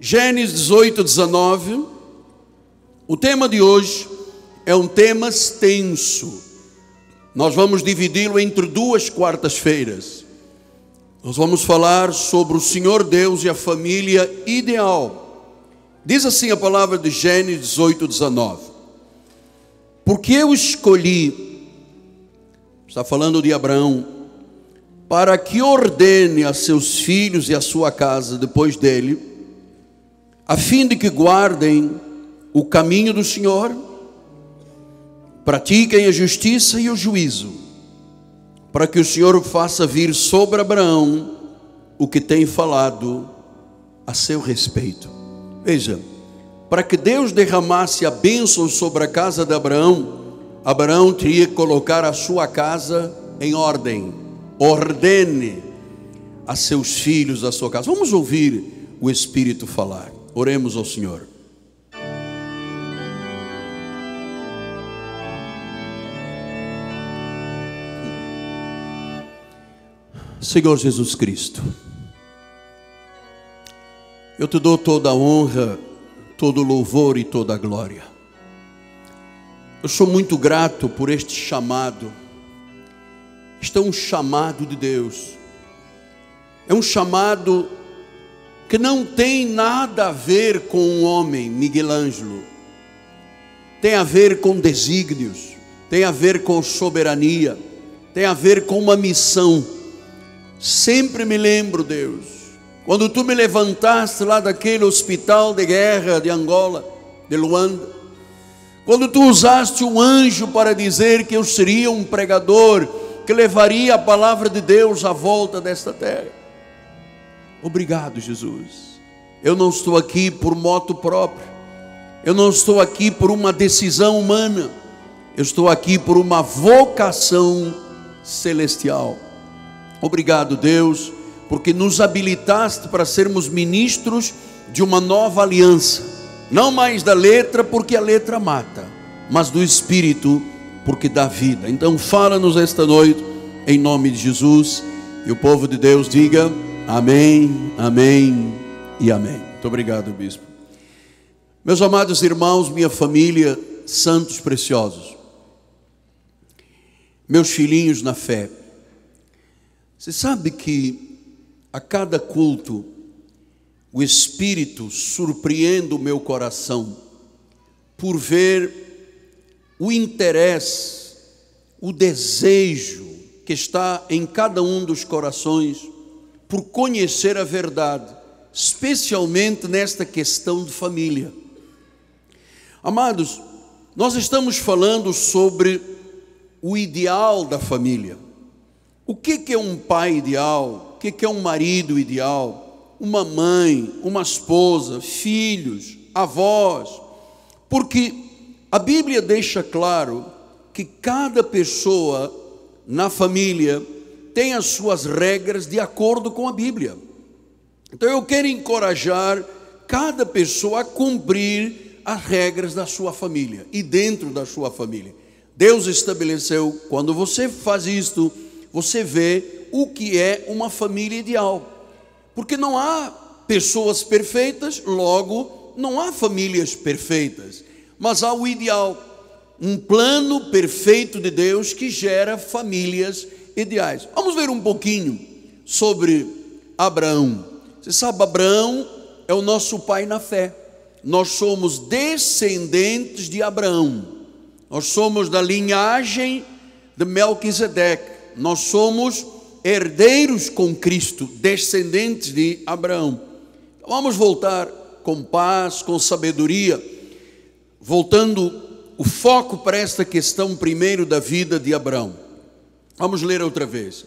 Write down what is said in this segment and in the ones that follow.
Gênesis 18, 19. O tema de hoje é um tema extenso. Nós vamos dividi-lo entre duas quartas-feiras. Nós vamos falar sobre o Senhor Deus e a família ideal. Diz assim a palavra de Gênesis 18, 19. Porque eu escolhi, está falando de Abraão, para que ordene a seus filhos e a sua casa depois dele, a fim de que guardem o caminho do Senhor, pratiquem a justiça e o juízo, para que o Senhor faça vir sobre Abraão o que tem falado a seu respeito. Veja, para que Deus derramasse a bênção sobre a casa de Abraão, Abraão teria que colocar a sua casa em ordem. Ordene a seus filhos a sua casa. Vamos ouvir o Espírito falar. Oremos ao Senhor. Senhor Jesus Cristo, eu te dou toda a honra, todo o louvor e toda a glória. Eu sou muito grato por este chamado. Este é um chamado de Deus. É um chamado que não tem nada a ver com um homem, Miguel Ângelo. Tem a ver com desígnios, tem a ver com soberania, tem a ver com uma missão. Sempre me lembro, Deus, quando tu me levantaste lá daquele hospital de guerra de Angola, de Luanda, quando tu usaste um anjo para dizer que eu seria um pregador que levaria a palavra de Deus à volta desta terra. Obrigado, Jesus. Eu não estou aqui por moto próprio, eu não estou aqui por uma decisão humana, eu estou aqui por uma vocação celestial. Obrigado, Deus, porque nos habilitaste para sermos ministros de uma nova aliança, não mais da letra, porque a letra mata, mas do Espírito, porque dá vida. Então fala-nos esta noite, em nome de Jesus, e o povo de Deus diga amém, amém e amém. Muito obrigado, bispo. Meus amados irmãos, minha família, santos preciosos, meus filhinhos na fé, você sabe que a cada culto o Espírito surpreende o meu coração por ver o interesse, o desejo que está em cada um dos corações por conhecer a verdade, especialmente nesta questão de família. Amados, nós estamos falando sobre o ideal da família. O que é um pai ideal? O que é um marido ideal? Uma mãe, uma esposa, filhos, avós? Porque a Bíblia deixa claro que cada pessoa na família tem as suas regras de acordo com a Bíblia. Então eu quero encorajar cada pessoa a cumprir as regras da sua família e dentro da sua família. Deus estabeleceu, quando você faz isto, você vê o que é uma família ideal. Porque não há pessoas perfeitas, logo não há famílias perfeitas, mas há o ideal, um plano perfeito de Deus que gera famílias ideais. Vamos ver um pouquinho sobre Abraão. Você sabe, Abraão é o nosso pai na fé. Nós somos descendentes de Abraão. Nós somos da linhagem de Melquisedeque. Nós somos herdeiros com Cristo, descendentes de Abraão. Então, vamos voltar com paz, com sabedoria, voltando o foco para esta questão primeiro da vida de Abraão. Vamos ler outra vez.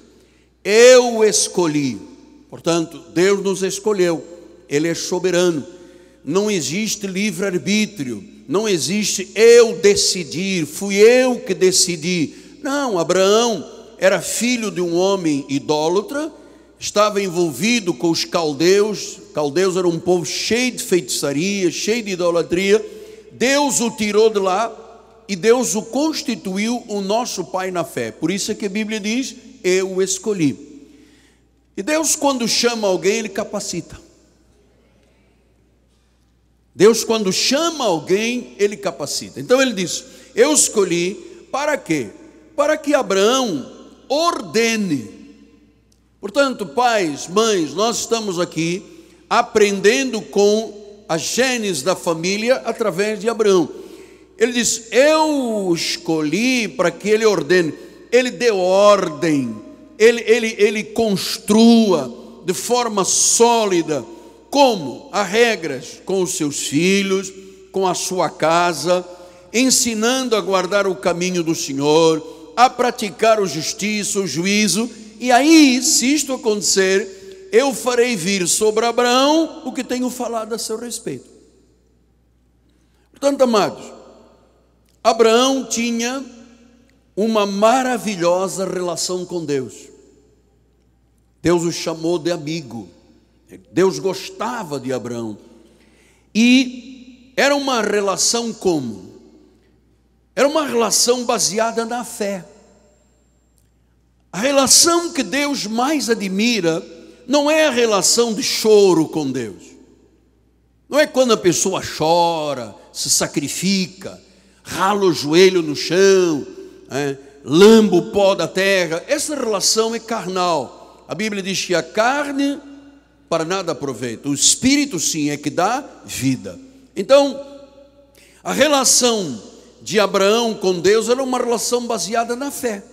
Eu escolhi, portanto, Deus nos escolheu, Ele é soberano, não existe livre-arbítrio, não existe eu decidir, fui eu que decidi. Não, Abraão era filho de um homem idólatra, estava envolvido com os caldeus. Caldeus era um povo cheio de feitiçaria, cheio de idolatria. Deus o tirou de lá e Deus o constituiu o nosso pai na fé. Por isso é que a Bíblia diz, eu o escolhi. E Deus, quando chama alguém, Ele capacita. Deus, quando chama alguém, Ele capacita. Então Ele diz: eu escolhi para quê? Para que Abraão ordene. Portanto, pais, mães, nós estamos aqui aprendendo com a gênese da família através de Abraão. Ele diz: eu escolhi para que ele ordene. Ele dê ordem, ele construa de forma sólida. Como? Há regras com os seus filhos, com a sua casa, ensinando a guardar o caminho do Senhor, a praticar a justiça, o juízo. E aí, se isto acontecer, eu farei vir sobre Abraão o que tenho falado a seu respeito. Portanto, amados, Abraão tinha uma maravilhosa relação com Deus. Deus o chamou de amigo. Deus gostava de Abraão. E era uma relação como? Era uma relação baseada na fé. A relação que Deus mais admira não é a relação de choro com Deus. Não é quando a pessoa chora, se sacrifica, rala o joelho no chão, lamba o pó da terra. Essa relação é carnal. A Bíblia diz que a carne para nada aproveita. O Espírito sim é que dá vida. Então, a relação de Abraão com Deus era uma relação baseada na fé.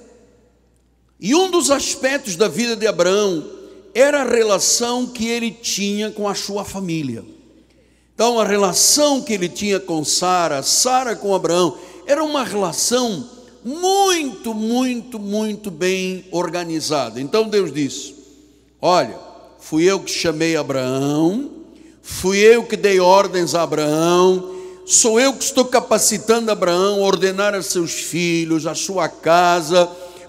E um dos aspectos da vida de Abraão era a relação que ele tinha com a sua família. Então, a relação que ele tinha com Sara, Sara com Abraão, era uma relação muito, muito, muito bem organizada. Então Deus disse: olha, fui eu que chamei Abraão, fui eu que dei ordens a Abraão, sou eu que estou capacitando Abraão a ordenar a seus filhos, a sua casa,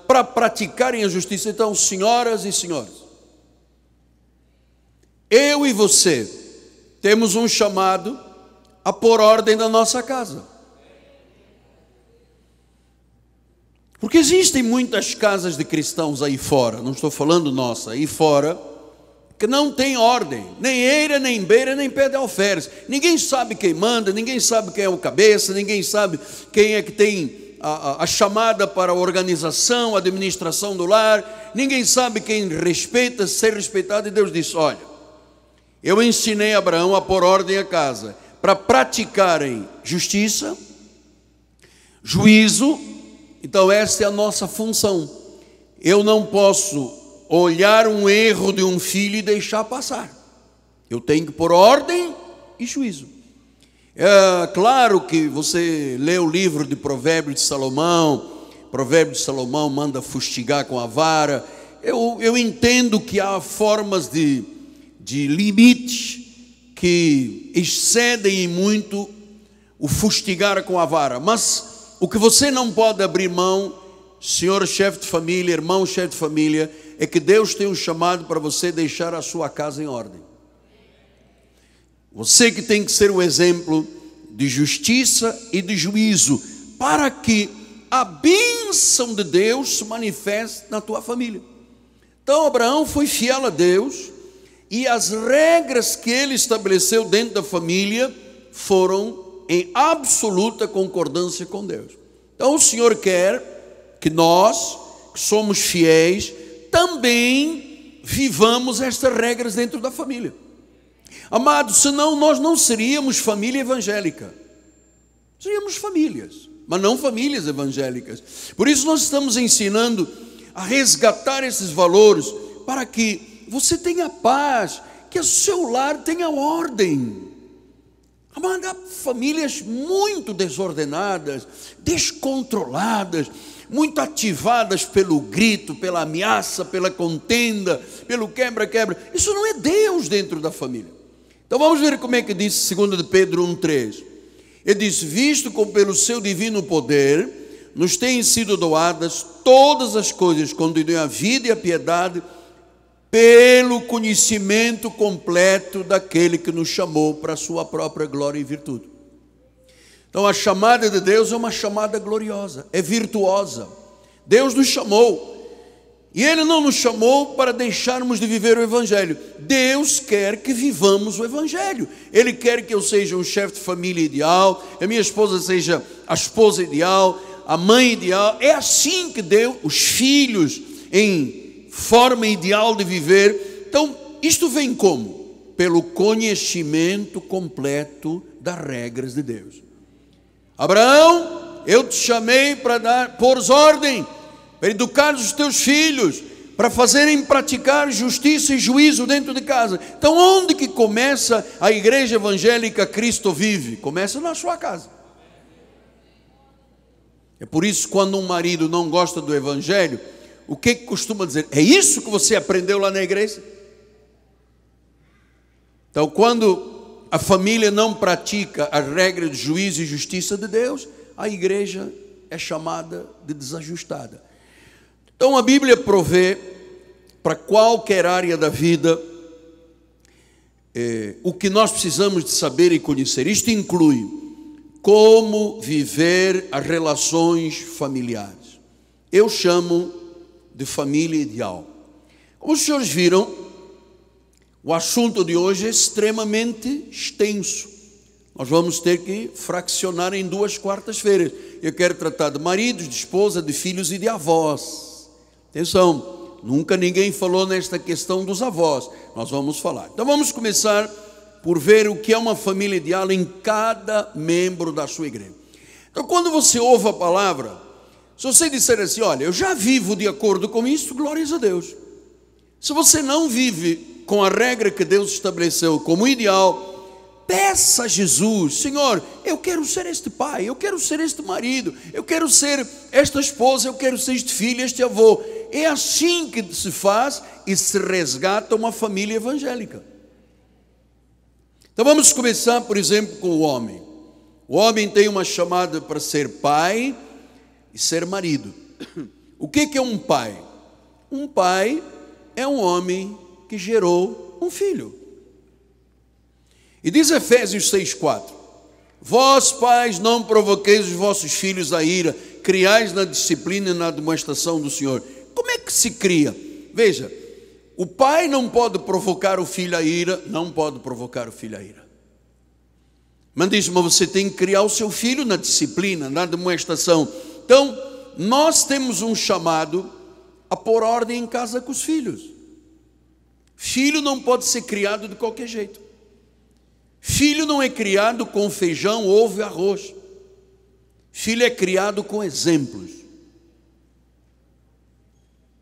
para praticarem a justiça. Então, senhoras e senhores, eu e você temos um chamado a pôr ordem na nossa casa. Porque existem muitas casas de cristãos aí fora, não estou falando nossa, aí fora, que não tem ordem, nem eira, nem beira, nem pé de alferes. Ninguém sabe quem manda, ninguém sabe quem é o cabeça, ninguém sabe quem é que tem a chamada para a organização, a administração do lar, ninguém sabe quem respeita, ser respeitado. E Deus disse: olha, eu ensinei Abraão a pôr ordem à casa, para praticarem justiça, juízo. Então esta é a nossa função. Eu não posso olhar um erro de um filho e deixar passar. Eu tenho que pôr ordem e juízo. É claro que você lê o livro de Provérbios de Salomão. Provérbios de Salomão manda fustigar com a vara. Eu entendo que há formas de limites que excedem muito o fustigar com a vara. Mas o que você não pode abrir mão, senhor chefe de família, irmão chefe de família, é que Deus tem um chamado para você deixar a sua casa em ordem. Você que tem que ser o exemplo de justiça e de juízo, para que a bênção de Deus se manifeste na tua família. Então Abraão foi fiel a Deus, e as regras que ele estabeleceu dentro da família foram em absoluta concordância com Deus. Então o Senhor quer que nós, que somos fiéis, também vivamos estas regras dentro da família. Amados, senão nós não seríamos família evangélica. Seríamos famílias, mas não famílias evangélicas. Por isso nós estamos ensinando a resgatar esses valores, para que você tenha paz, que o seu lar tenha ordem. Há famílias muito desordenadas, descontroladas, muito ativadas pelo grito, pela ameaça, pela contenda, pelo quebra-quebra. Isso não é Deus dentro da família. Então vamos ver como é que diz 2 de Pedro 1,3. Ele diz: visto como pelo seu divino poder nos têm sido doadas todas as coisas, conduzindo a vida e a piedade, pelo conhecimento completo daquele que nos chamou para a sua própria glória e virtude. Então a chamada de Deus é uma chamada gloriosa, é virtuosa. Deus nos chamou E Ele não nos chamou para deixarmos de viver o Evangelho. Deus quer que vivamos o Evangelho. Ele quer que eu seja um chefe de família ideal, a minha esposa seja a esposa ideal, a mãe ideal. É assim que Deus, os filhos, em forma ideal de viver. Então, isto vem como? Pelo conhecimento completo das regras de Deus. Abraão, eu te chamei para pôr ordem, para educar os teus filhos, para fazerem praticar justiça e juízo dentro de casa. Então, onde que começa a igreja evangélica Cristo Vive? Começa na sua casa. É por isso, quando um marido não gosta do evangelho, o que costuma dizer? É isso que você aprendeu lá na igreja? Então, quando a família não pratica as regras de juízo e justiça de Deus, a igreja é chamada de desajustada. Então a Bíblia provê para qualquer área da vida o que nós precisamos de saber e conhecer. Isto inclui como viver as relações familiares. Eu chamo de família ideal. Como os senhores viram, o assunto de hoje é extremamente extenso. Nós vamos ter que fraccionar em 2 quartas-feiras. Eu quero tratar de maridos, de esposa, de filhos e de avós. Atenção, nunca ninguém falou nesta questão dos avós. Nós vamos falar. Então vamos começar por ver o que é uma família ideal em cada membro da sua igreja. Então quando você ouve a palavra, se você disser assim, olha, eu já vivo de acordo com isso, glórias a Deus. Se você não vive com a regra que Deus estabeleceu como ideal, peça a Jesus, Senhor, eu quero ser este pai, eu quero ser este marido, eu quero ser esta esposa, eu quero ser este filho, este avô. É assim que se faz e se resgata uma família evangélica. Então vamos começar, por exemplo, com o homem. O homem tem uma chamada para ser pai e ser marido. O que é um pai? Um pai é um homem que gerou um filho. E diz Efésios 6,4: Vós, pais, não provoqueis os vossos filhos à ira, criais na disciplina e na demonstração do Senhor. Como é que se cria? Veja, o pai não pode provocar o filho à ira, não pode provocar o filho à ira. Mas diz, mas você tem que criar o seu filho na disciplina, na demonstração. Então, nós temos um chamado a pôr ordem em casa com os filhos. Filho não pode ser criado de qualquer jeito. Filho não é criado com feijão, ovo e arroz. Filho é criado com exemplos.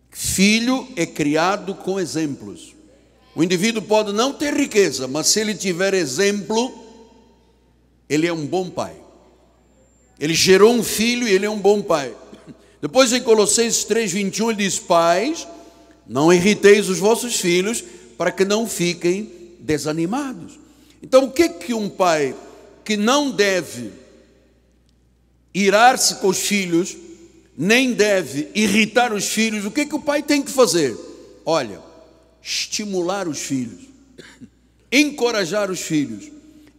Filho é criado com exemplos. O indivíduo pode não ter riqueza, mas se ele tiver exemplo, ele é um bom pai. Ele gerou um filho e ele é um bom pai. Depois em Colossenses 3,21 ele diz, pais, não irriteis os vossos filhos para que não fiquem desanimados. Então o que um pai que não deve irar-se com os filhos, nem deve irritar os filhos, o que o pai tem que fazer? Olha, estimular os filhos, encorajar os filhos,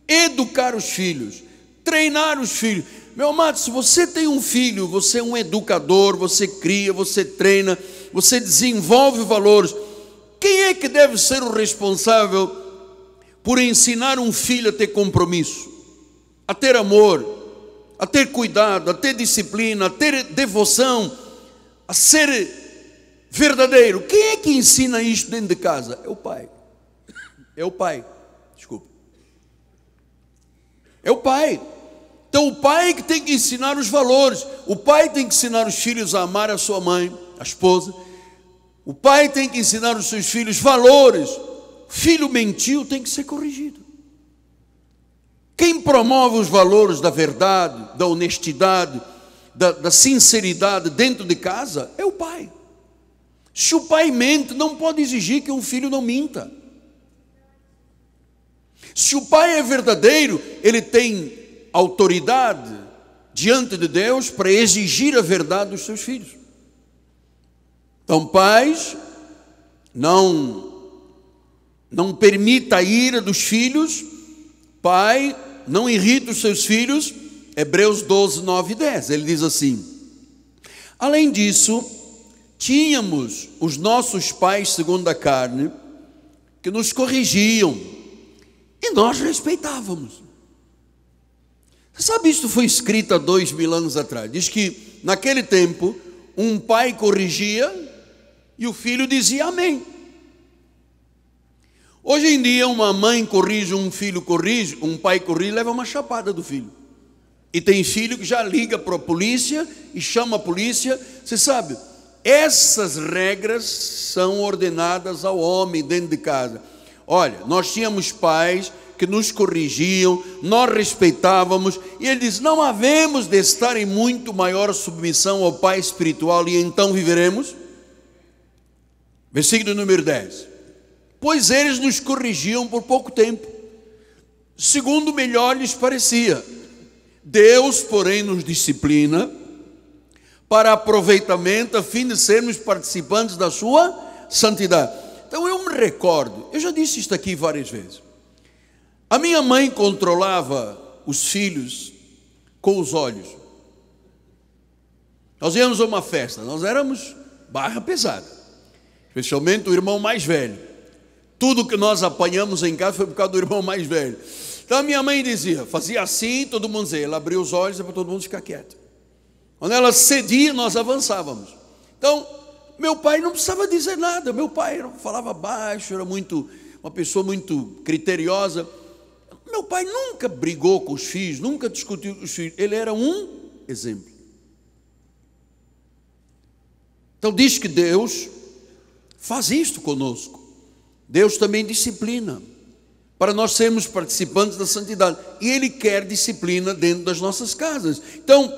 educar os filhos, treinar os filhos. Meu amado, se você tem um filho, você é um educador, você cria, você treina, você desenvolve valores. Quem é que deve ser o responsável por ensinar um filho a ter compromisso, a ter amor, a ter cuidado, a ter disciplina, a ter devoção, a ser verdadeiro? Quem é que ensina isto dentro de casa? É o pai. É o pai, desculpa. É o pai. Então o pai que tem que ensinar os valores. O pai tem que ensinar os filhos a amar a sua mãe, a esposa. O pai tem que ensinar os seus filhos valores. Filho mentiu, tem que ser corrigido. Quem promove os valores da verdade, da honestidade, da sinceridade dentro de casa é o pai. Se o pai mente, não pode exigir que um filho não minta. Se o pai é verdadeiro, ele tem autoridade diante de Deus para exigir a verdade dos seus filhos. Então, pais, não permita a ira dos filhos. Pai, não irrita os seus filhos. Hebreus 12, 9 e 10, ele diz assim: além disso, tínhamos os nossos pais segundo a carne, que nos corrigiam, e nós respeitávamos. Você sabe, isto foi escrito há 2000 anos atrás. Diz que naquele tempo, um pai corrigia e o filho dizia amém. Hoje em dia, uma mãe corrige, um filho corrige, um pai corrige, leva uma chapada do filho. E tem filho que já liga para a polícia e chama a polícia. Você sabe, essas regras são ordenadas ao homem dentro de casa. Olha, nós tínhamos pais que nos corrigiam, nós respeitávamos, e ele diz, não havemos de estar em muito maior submissão ao Pai espiritual, e então viveremos. Versículo número 10. Pois eles nos corrigiam por pouco tempo, segundo melhor lhes parecia. Deus, porém, nos disciplina para aproveitamento, a fim de sermos participantes da sua santidade. Então eu me recordo, eu já disse isto aqui várias vezes. A minha mãe controlava os filhos com os olhos. Nós íamos a uma festa, nós éramos barra pesada, especialmente o irmão mais velho. Tudo que nós apanhamos em casa foi por causa do irmão mais velho. Então a minha mãe dizia, fazia assim, todo mundo dizia, ela abria os olhos para todo mundo ficar quieto. Quando ela cedia, nós avançávamos. Então, meu pai não precisava dizer nada, meu pai falava baixo, era uma pessoa muito criteriosa. Meu pai nunca brigou com os filhos, nunca discutiu com os filhos, ele era um exemplo. Então diz que Deus faz isto conosco. Deus também disciplina, para nós sermos participantes da santidade. E Ele quer disciplina dentro das nossas casas. Então,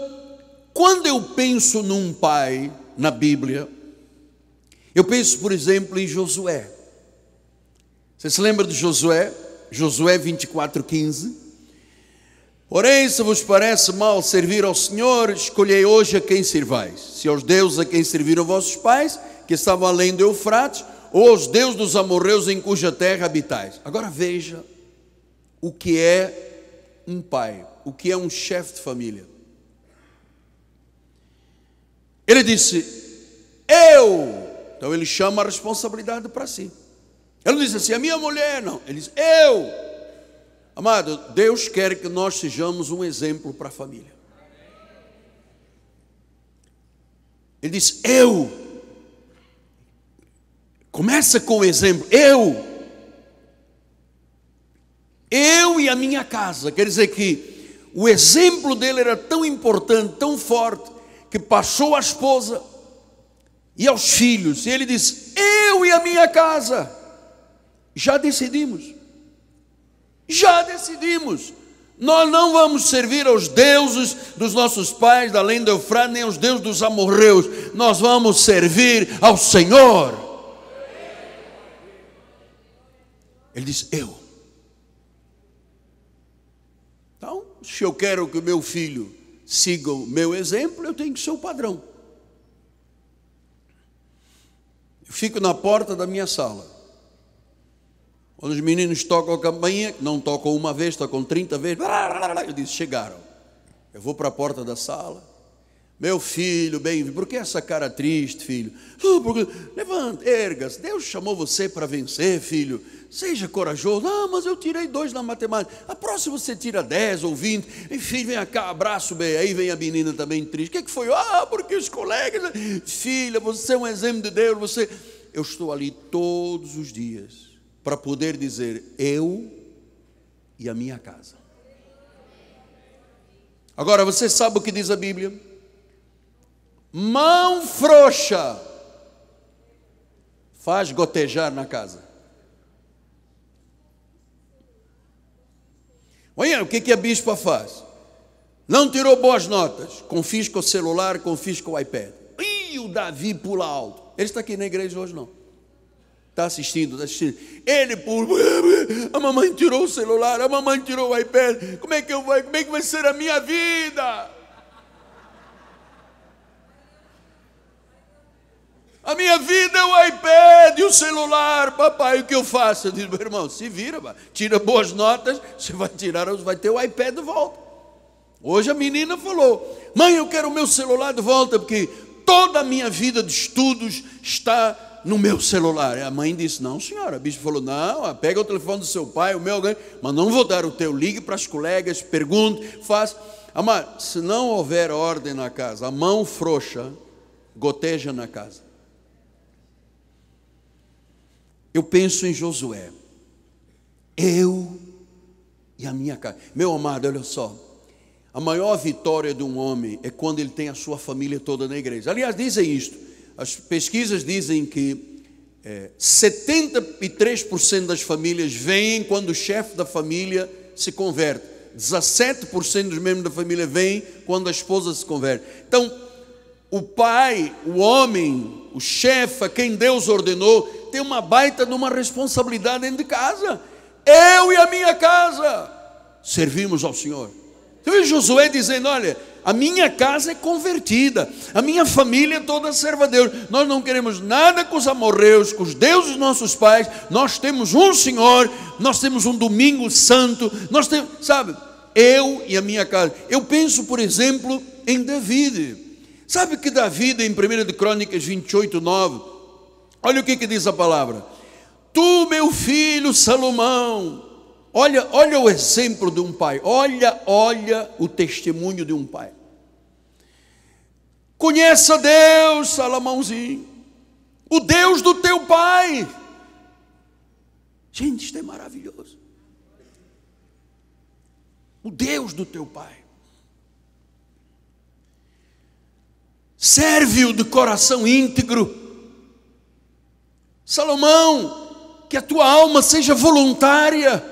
quando eu penso num pai na Bíblia, eu penso, por exemplo, em Josué. Você se lembra de Josué? Josué 24:15. Porém, se vos parece mal servir ao Senhor, escolhei hoje a quem servais. Se aos deuses a quem serviram vossos pais, que estavam além do Eufrates, ou aos deuses dos amorreus em cuja terra habitais. Agora veja o que é um pai, o que é um chefe de família. Ele disse, então ele chama a responsabilidade para si. Ele não diz assim, a minha mulher, não. Ele diz, eu. Amado, Deus quer que nós sejamos um exemplo para a família. Ele diz, eu. Começa com o exemplo, eu e a minha casa. Quer dizer que o exemplo dele era tão importante, tão forte, que passou à esposa e aos filhos. E ele disse, eu e a minha casa, já decidimos. Nós não vamos servir aos deuses dos nossos pais, além do Eufrates, nem aos deuses dos amorreus. Nós vamos servir ao Senhor. Ele diz, eu. Então, se eu quero que o meu filho siga o meu exemplo, eu tenho que ser o padrão. Eu fico na porta da minha sala. Quando os meninos tocam a campainha, não tocam uma vez, tocam 30 vezes, eu disse, chegaram. Eu vou para a porta da sala. Meu filho, bem-vindo. Por que essa cara triste, filho? Porque... Levanta, erga-se. Deus chamou você para vencer, filho. Seja corajoso. Ah, mas eu tirei 2 na matemática. A próxima você tira 10 ou 20. Enfim, vem cá, abraço bem. Aí vem a menina também triste. O que foi? Ah, porque os colegas... Filha, você é um exemplo de Deus. Eu estou ali todos os dias para poder dizer, eu e a minha casa. Agora, você sabe o que diz a Bíblia? Mão frouxa faz gotejar na casa. Olha, o que a bispa faz? Não tirou boas notas, confisca o celular, confisca o iPad. E o Davi pula alto. Ele está aqui na igreja hoje, não? Está assistindo. Ele pula. A mamãe tirou o celular, a mamãe tirou o iPad. Como é que vai ser a minha vida? A minha vida é o iPad e o celular, papai, o que eu faço? Eu digo, meu irmão, se vira, tira boas notas, você vai ter o iPad de volta. Hoje a menina falou, mãe, eu quero o meu celular de volta, porque toda a minha vida de estudos está no meu celular. E a mãe disse, não senhora, a bispa falou, não, pega o telefone do seu pai, o meu, mas não vou dar o teu, ligue para as colegas, pergunte, faça. Amado, se não houver ordem na casa, a mão frouxa goteja na casa. Eu penso em Josué, eu e a minha casa. Meu amado, olha só, a maior vitória de um homem é quando ele tem a sua família toda na igreja. Aliás, dizem isto, as pesquisas dizem que 73% das famílias vêm quando o chefe da família se converte. 17% dos membros da família vêm quando a esposa se converte. Então, o pai, o homem, o chefe, a quem Deus ordenou, tem uma baita de uma responsabilidade dentro de casa. Eu e a minha casa servimos ao Senhor. Você vê Josué dizendo, olha, a minha casa é convertida, a minha família toda serva a Deus. Nós não queremos nada com os amorreus, com os deuses dos nossos pais. Nós temos um Senhor, nós temos um domingo santo, nós temos, sabe, eu e a minha casa. Eu penso, por exemplo, em David. Sabe que David, em 1 de Crônicas 28, 9, olha o que diz a palavra. Tu, meu filho Salomão, olha o exemplo de um pai, olha o testemunho de um pai. Conheça Deus, Salomãozinho, o Deus do teu pai. Gente, isto é maravilhoso. O Deus do teu pai. Serve-o de coração íntegro. Salomão, que a tua alma seja voluntária.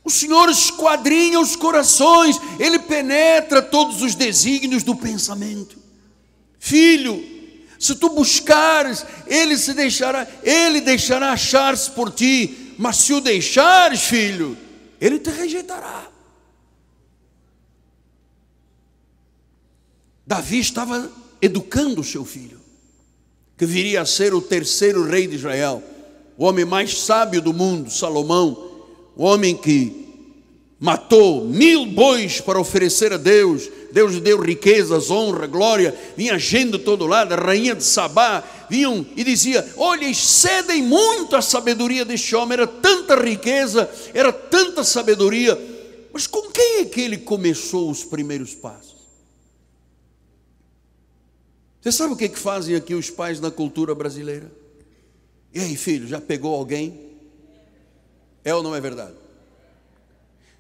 O Senhor esquadrinha os corações, Ele penetra todos os desígnios do pensamento. Filho, se tu buscares, Ele deixará achar-se por ti, mas se o deixares, filho, Ele te rejeitará. Davi estava educando o seu filho, que viria a ser o terceiro rei de Israel, o homem mais sábio do mundo, Salomão, o homem que matou 1000 bois para oferecer a Deus. Deus lhe deu riquezas, honra, glória. Vinha gente de todo lado, a rainha de Sabá vinham e dizia, olha, excedem muito a sabedoria deste homem. Era tanta riqueza, era tanta sabedoria. Mas com quem é que ele começou os primeiros passos? Você sabe o que fazem aqui os pais na cultura brasileira? E aí, filho, já pegou alguém? É ou não é verdade?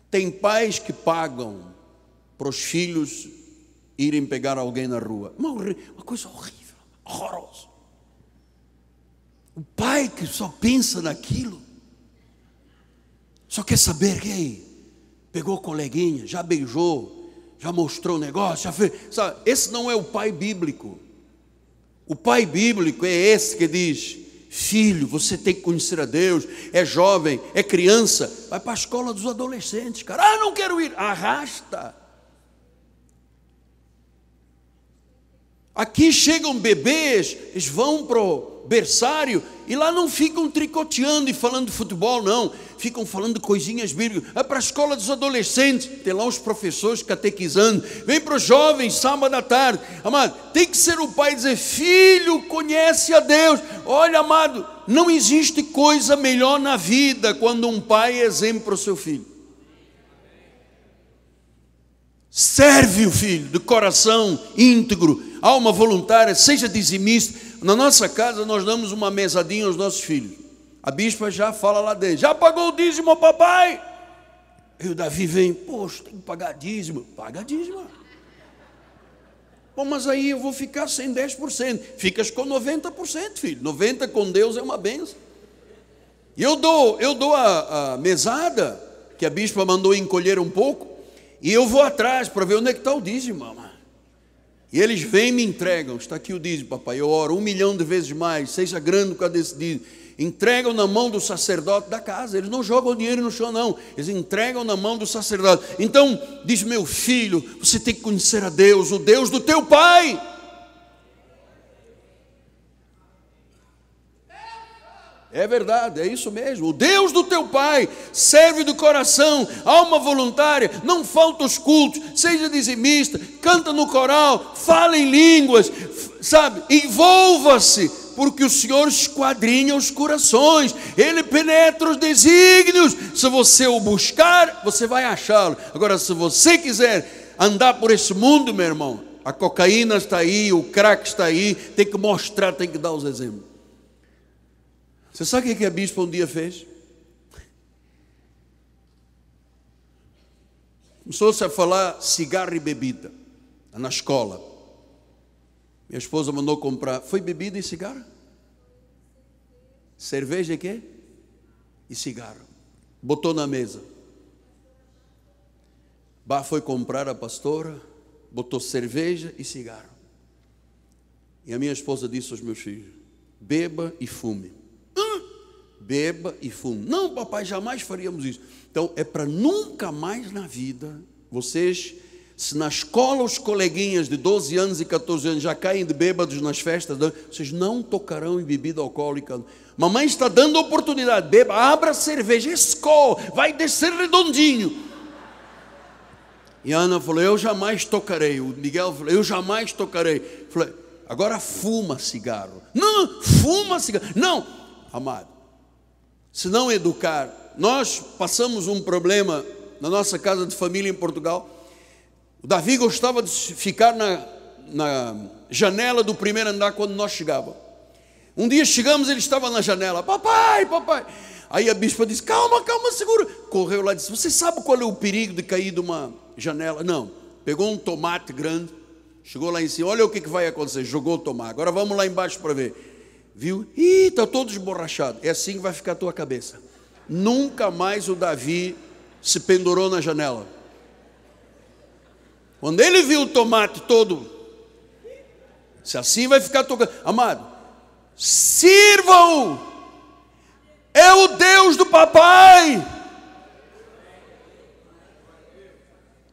Tem pais que pagam para os filhos irem pegar alguém na rua. Uma coisa horrível, horrorosa. O pai que só pensa naquilo, só quer saber que aí, pegou coleguinha, já beijou, já mostrou o negócio, já fez. Sabe, esse não é o pai bíblico. O pai bíblico é esse que diz, filho, você tem que conhecer a Deus, é jovem, é criança, vai para a escola dos adolescentes, cara, não quero ir, arrasta. Aqui chegam bebês, eles vão para o berçário, e lá não ficam tricoteando e falando de futebol, não, ficam falando de coisinhas bíblicas. Vai para a escola dos adolescentes, tem lá os professores catequizando, vem para os jovens, sábado à tarde. Amado, tem que ser o pai dizer, filho, conhece a Deus. Olha, amado, não existe coisa melhor na vida quando um pai é exemplo para o seu filho. Serve o filho de coração íntegro, alma voluntária, seja dizimista. Na nossa casa nós damos uma mesadinha aos nossos filhos. A bispa já fala lá dentro, já pagou o dízimo, papai? E o Davi vem, poxa, tem que pagar dízimo. Paga dízimo. Bom, mas aí eu vou ficar sem 10%. Ficas com 90%, filho. 90% com Deus é uma benção. E eu dou a mesada, que a bispa mandou encolher um pouco, e eu vou atrás para ver onde é que está o dízimo, mamãe. E eles vêm e me entregam, está aqui o dízimo, papai, eu oro 1 milhão de vezes mais, seja grande por causa desse dízimo. Entregam na mão do sacerdote da casa, eles não jogam dinheiro no chão não, eles entregam na mão do sacerdote. Então, diz meu filho, você tem que conhecer a Deus, o Deus do teu pai. É verdade, é isso mesmo. O Deus do teu pai, serve do coração, alma voluntária, não falta os cultos, seja dizimista, canta no coral, fala em línguas, sabe, envolva-se, porque o Senhor esquadrinha os corações, Ele penetra os desígnios. Se você o buscar, você vai achá-lo. Agora, se você quiser andar por esse mundo, meu irmão, a cocaína está aí, o crack está aí, tem que mostrar, tem que dar os exemplos. Você sabe o que a bispa um dia fez? Começou-se a falar cigarro e bebida na escola. Minha esposa mandou comprar. Foi bebida e cigarro? Cerveja e quê? E cigarro. Botou na mesa. Bah, foi comprar a pastora, botou cerveja e cigarro. E a minha esposa disse aos meus filhos: beba e fume. Beba e fume. Não, papai, jamais faríamos isso. Então, é para nunca mais na vida, vocês, se na escola os coleguinhas de 12 anos e 14 anos já caem de bêbados nas festas, vocês não tocarão em bebida alcoólica. Mamãe está dando oportunidade, beba, abra a cerveja, Skol, vai descer redondinho. E a Ana falou: eu jamais tocarei. O Miguel falou: eu jamais tocarei. Falei: agora fuma cigarro. Não, fuma cigarro. Não, amado, se não educar, nós passamos um problema na nossa casa de família em Portugal. O Davi gostava de ficar na janela do primeiro andar quando nós chegávamos. Um dia chegamos, ele estava na janela: papai, papai. Aí a bispa disse: calma, calma, segura. Correu lá e disse: você sabe qual é o perigo de cair de uma janela? Não. Pegou um tomate grande, chegou lá em cima: olha o que vai acontecer. Jogou o tomate. Agora vamos lá embaixo para ver. Viu? Ih, está todo esborrachado. É assim que vai ficar a tua cabeça. Nunca mais o Davi se pendurou na janela. Quando ele viu o tomate todo, se assim vai ficar tocando. Amado, sirvam, é o Deus do papai.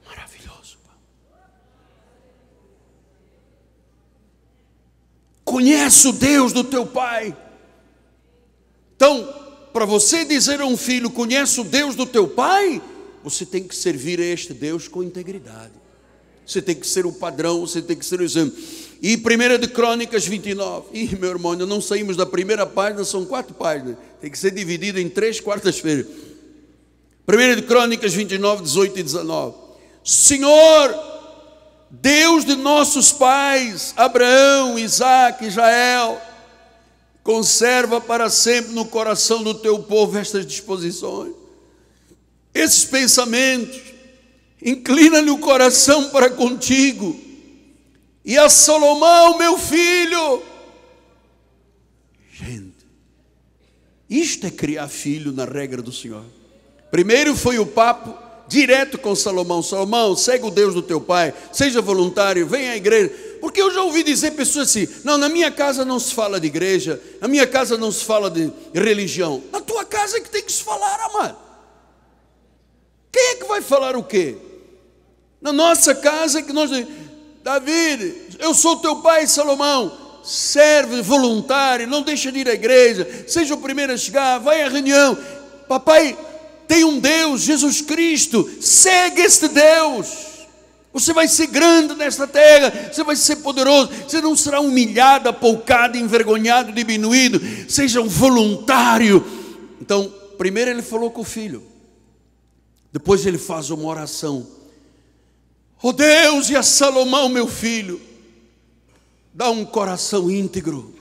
Maravilhoso. Conhece o Deus do teu pai. Então, para você dizer a um filho: conhece o Deus do teu pai, você tem que servir a este Deus com integridade. Você tem que ser o padrão, você tem que ser o exemplo. E 1 de Crônicas 29. Ih, meu irmão, ainda não saímos da primeira página, são 4 páginas. Tem que ser dividido em 3 quartas-feiras. 1 de Crônicas 29, 18 e 19. Senhor, Deus de nossos pais, Abraão, Isaque, Israel, conserva para sempre no coração do teu povo estas disposições, esses pensamentos. Inclina-lhe o coração para contigo, e a Salomão, meu filho. Gente, isto é criar filho na regra do Senhor. Primeiro foi o papo direto com Salomão: Salomão, segue o Deus do teu pai, seja voluntário, venha à igreja. Porque eu já ouvi dizer pessoas assim: não, na minha casa não se fala de igreja, na minha casa não se fala de religião. Na tua casa é que tem que se falar, amado. Quem é que vai falar o quê? Na nossa casa é que nós... Davi, eu sou teu pai, Salomão, serve voluntário, não deixa de ir à igreja, seja o primeiro a chegar, vai à reunião. Papai tem um Deus, Jesus Cristo, segue este Deus. Você vai ser grande nesta terra, você vai ser poderoso, você não será humilhado, apoucado, envergonhado, diminuído. Seja um voluntário. Então, primeiro ele falou com o filho, depois ele faz uma oração: ó Deus, e a Salomão, meu filho, dá um coração íntegro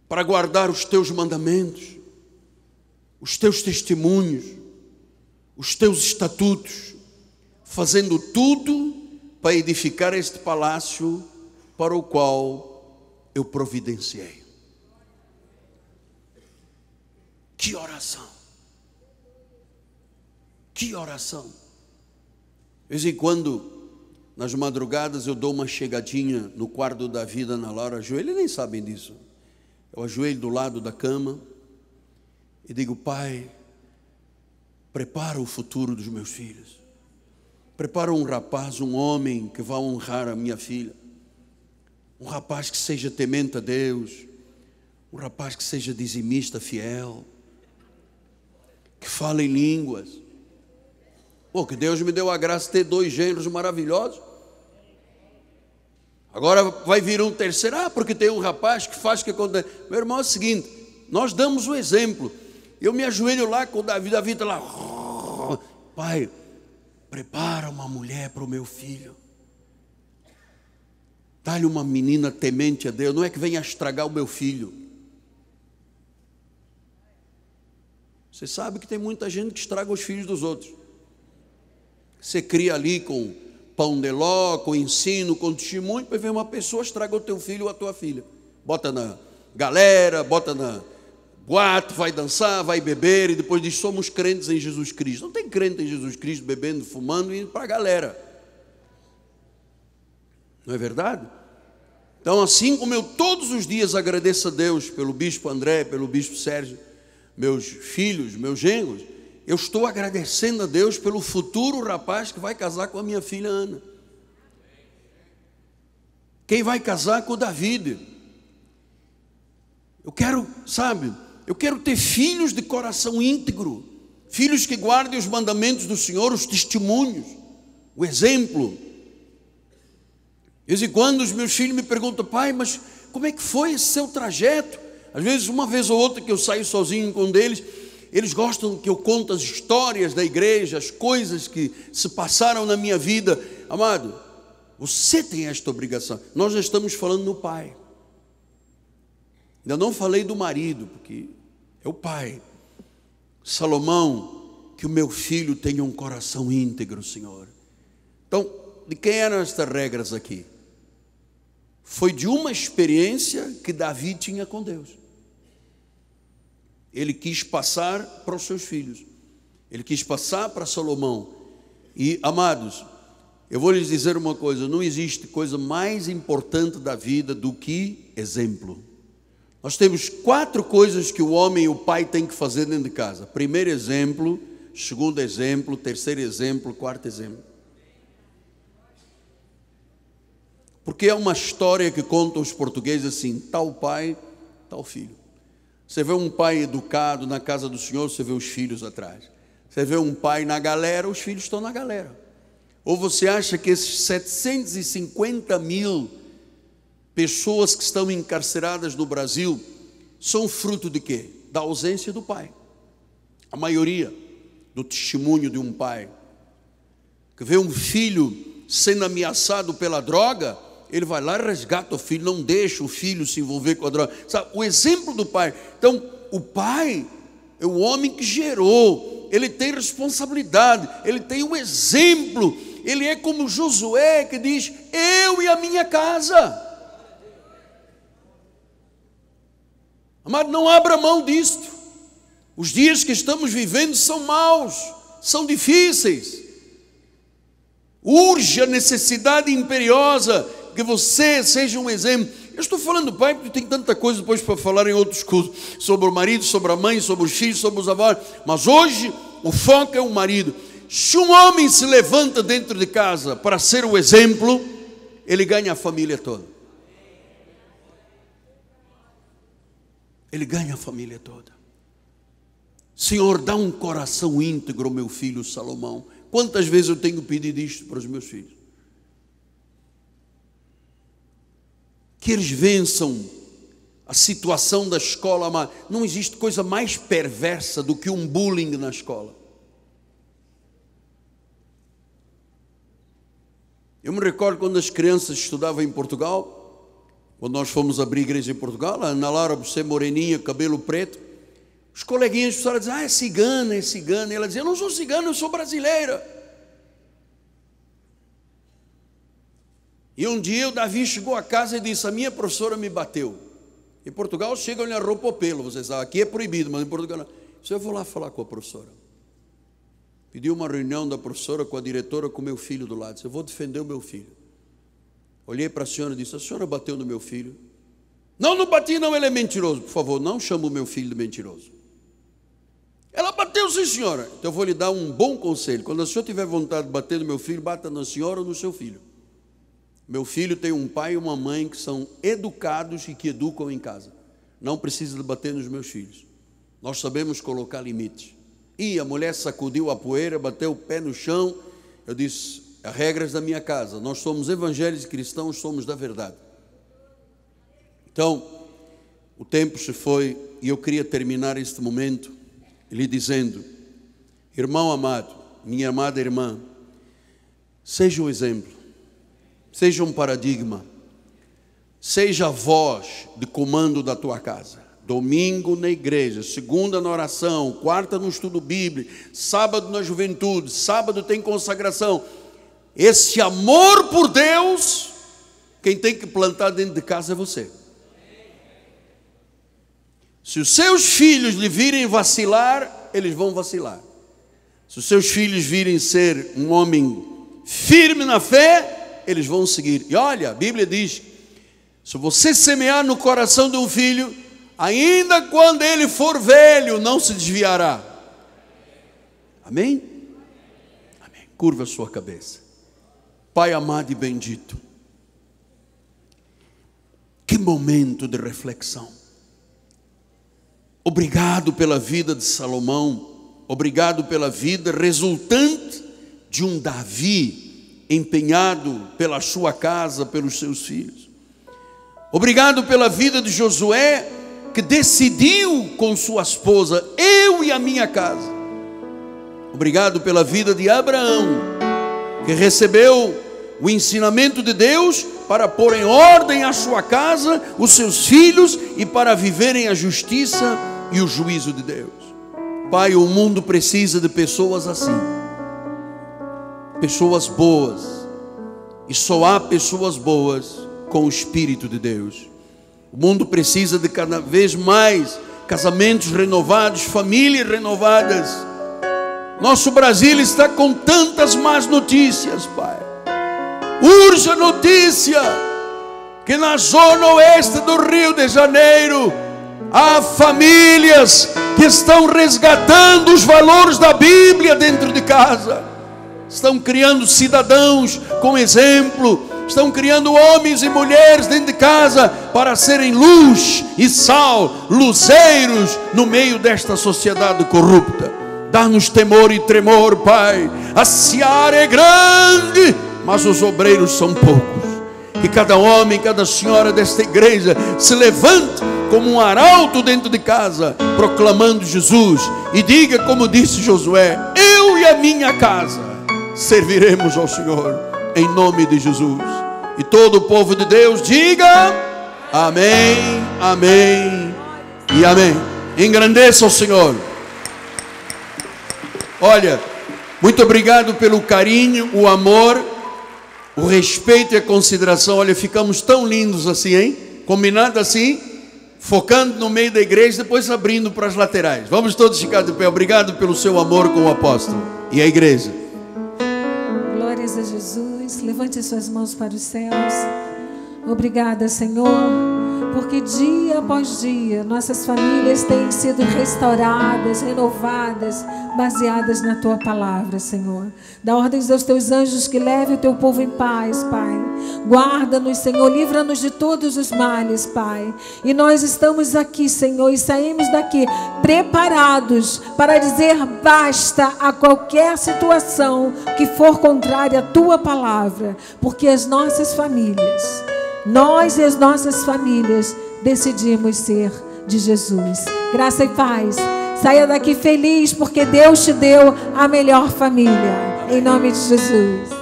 para guardar os teus mandamentos, os teus testemunhos, os teus estatutos, fazendo tudo para edificar este palácio para o qual eu providenciei. Que oração! Que oração! De vez em quando, nas madrugadas, eu dou uma chegadinha no quarto da vida na Laura, ajoelho, eles nem sabem disso. Eu ajoelho do lado da cama e digo: Pai, prepara o futuro dos meus filhos. Prepara um rapaz, um homem que vá honrar a minha filha. Um rapaz que seja temente a Deus. Um rapaz que seja dizimista fiel. Que fale em línguas. Pô, que Deus me deu a graça de ter 2 gêneros maravilhosos. Agora vai vir um terceiro, porque tem um rapaz que faz o que acontece. Meu irmão, é o seguinte, nós damos o exemplo. Eu me ajoelho lá com o Davi está lá, pai, prepara uma mulher para o meu filho. Dá-lhe uma menina temente a Deus, não é que venha estragar o meu filho. Você sabe que tem muita gente que estraga os filhos dos outros. Você cria ali com pão de ló, com ensino, com testemunho, depois vem uma pessoa, estraga o teu filho ou a tua filha. Bota na galera, bota na boate, vai dançar, vai beber, e depois diz, somos crentes em Jesus Cristo. Não tem crente em Jesus Cristo bebendo, fumando e indo para a galera. Não é verdade? Então, assim como eu todos os dias agradeço a Deus pelo bispo André, pelo bispo Sérgio, meus filhos, meus genros, eu estou agradecendo a Deus pelo futuro rapaz que vai casar com a minha filha Ana. Quem vai casar com o David. Eu quero, sabe, eu quero ter filhos de coração íntegro, filhos que guardem os mandamentos do Senhor, os testemunhos, o exemplo. De vez em quando os meus filhos me perguntam, pai, mas como é que foi esse seu trajeto? Às vezes, uma vez ou outra que eu saio sozinho com um deles, eles gostam que eu conte as histórias da igreja, as coisas que se passaram na minha vida. Amado, você tem esta obrigação. Nós já estamos falando no pai. Ainda não falei do marido, porque é o pai. Salomão, que o meu filho tenha um coração íntegro, Senhor. Então, de quem eram estas regras aqui? Foi de uma experiência que Davi tinha com Deus. Ele quis passar para os seus filhos. Ele quis passar para Salomão. E, amados, eu vou lhes dizer uma coisa, não existe coisa mais importante da vida do que exemplo. Nós temos 4 coisas que o homem e o pai têm que fazer dentro de casa. Primeiro exemplo, segundo exemplo, terceiro exemplo, quarto exemplo. Porque é uma história que contam os portugueses assim, tal pai, tal filho. Você vê um pai educado na casa do Senhor, você vê os filhos atrás. Você vê um pai na galera, os filhos estão na galera. Ou você acha que esses 750 mil pessoas que estão encarceradas no Brasil são fruto de quê? Da ausência do pai. A maioria do testemunho de um pai que vê um filho sendo ameaçado pela droga, ele vai lá e resgata o filho, não deixa o filho se envolver com a droga. Sabe, o exemplo do pai. Então, o pai é o homem que gerou, ele tem responsabilidade, ele tem um exemplo, ele é como Josué que diz, eu e a minha casa. Amado, não abra mão disto. Os dias que estamos vivendo são maus, são difíceis. Urge a necessidade imperiosa que você seja um exemplo. Eu estou falando, pai, porque tem tanta coisa depois para falar em outros cultos, sobre o marido, sobre a mãe, sobre os filhos, sobre os avós, mas hoje o foco é o marido. Se um homem se levanta dentro de casa para ser o exemplo, ele ganha a família toda. Ele ganha a família toda. Senhor, dá um coração íntegro ao meu filho Salomão. Quantas vezes eu tenho pedido isto para os meus filhos? Que eles vençam a situação da escola, mas não existe coisa mais perversa do que um bullying na escola. Eu me recordo quando as crianças estudavam em Portugal, quando nós fomos abrir igreja em Portugal, a Ana Laura, você moreninha, cabelo preto, os coleguinhas precisaram dizer, é cigana, é cigana. E ela dizia, eu não sou cigana, eu sou brasileira. E um dia o Davi chegou a casa e disse, a minha professora me bateu. Em Portugal chegam-lhe a roupa ao pelo, vocês sabem, aqui é proibido, mas em Portugal não. Eu vou lá falar com a professora. Pedi uma reunião da professora com a diretora, com o meu filho do lado. Disse, eu vou defender o meu filho. Olhei para a senhora e disse, a senhora bateu no meu filho? Não, não bati não, ele é mentiroso. Por favor, não chame o meu filho de mentiroso. Ela bateu, sim senhora. Então eu vou lhe dar um bom conselho. Quando a senhora tiver vontade de bater no meu filho, bata na senhora ou no seu filho. Meu filho tem um pai e uma mãe que são educados e que educam em casa. Não precisa de bater nos meus filhos. Nós sabemos colocar limites. E a mulher sacudiu a poeira, bateu o pé no chão. Eu disse, as regras da minha casa. Nós somos evangélicos e cristãos, somos da verdade. Então, o tempo se foi e eu queria terminar este momento lhe dizendo: irmão amado, minha amada irmã, seja um exemplo, seja um paradigma, seja a voz de comando da tua casa. Domingo na igreja, segunda na oração, quarta no estudo bíblico, sábado na juventude, sábado tem consagração. Esse amor por Deus, quem tem que plantar dentro de casa é você. Se os seus filhos lhe virem vacilar, eles vão vacilar. Se os seus filhos virem ser um homem firme na fé, eles vão seguir. E olha, a Bíblia diz: se você semear no coração de um filho, ainda quando ele for velho, não se desviará. Amém? Amém. Curva a sua cabeça. Pai amado e bendito, que momento de reflexão. Obrigado pela vida de Salomão. Obrigado pela vida resultante de um Davi empenhado pela sua casa, pelos seus filhos. Obrigado pela vida de Josué, que decidiu com sua esposa: eu e a minha casa. Obrigado pela vida de Abraão, que recebeu o ensinamento de Deus para pôr em ordem a sua casa, os seus filhos, e para viverem a justiça e o juízo de Deus. Pai, o mundo precisa de pessoas assim, pessoas boas, e só há pessoas boas com o Espírito de Deus. O mundo precisa de cada vez mais casamentos renovados, famílias renovadas. Nosso Brasil está com tantas más notícias, Pai. Urge a notícia que na zona oeste do Rio de Janeiro há famílias que estão resgatando os valores da Bíblia dentro de casa. Estão criando cidadãos com exemplo. Estão criando homens e mulheres dentro de casa para serem luz e sal, luzeiros no meio desta sociedade corrupta. Dá-nos temor e tremor, Pai. A seara é grande, mas os obreiros são poucos. Que cada homem, cada senhora desta igreja se levante como um arauto dentro de casa, proclamando Jesus, e diga como disse Josué: eu e a minha casa serviremos ao Senhor, em nome de Jesus. E todo o povo de Deus diga amém, amém e amém. Engrandeça o Senhor. Olha, muito obrigado pelo carinho, o amor, o respeito e a consideração. Olha, ficamos tão lindos assim, hein? Combinado assim, focando no meio da igreja, depois abrindo para as laterais. Vamos todos ficar de pé. Obrigado pelo seu amor com o apóstolo e a igreja. Glórias a Jesus. Levante as suas mãos para os céus. Obrigada, Senhor, porque dia após dia nossas famílias têm sido restauradas, renovadas, baseadas na Tua palavra, Senhor. Dá ordens aos Teus anjos que levem o Teu povo em paz, Pai. Guarda-nos, Senhor, livra-nos de todos os males, Pai. E nós estamos aqui, Senhor, e saímos daqui preparados para dizer basta a qualquer situação que for contrária à Tua palavra, porque as nossas famílias, nós e as nossas famílias decidimos ser de Jesus. Graça e paz. Saia daqui feliz porque Deus te deu a melhor família. Em nome de Jesus.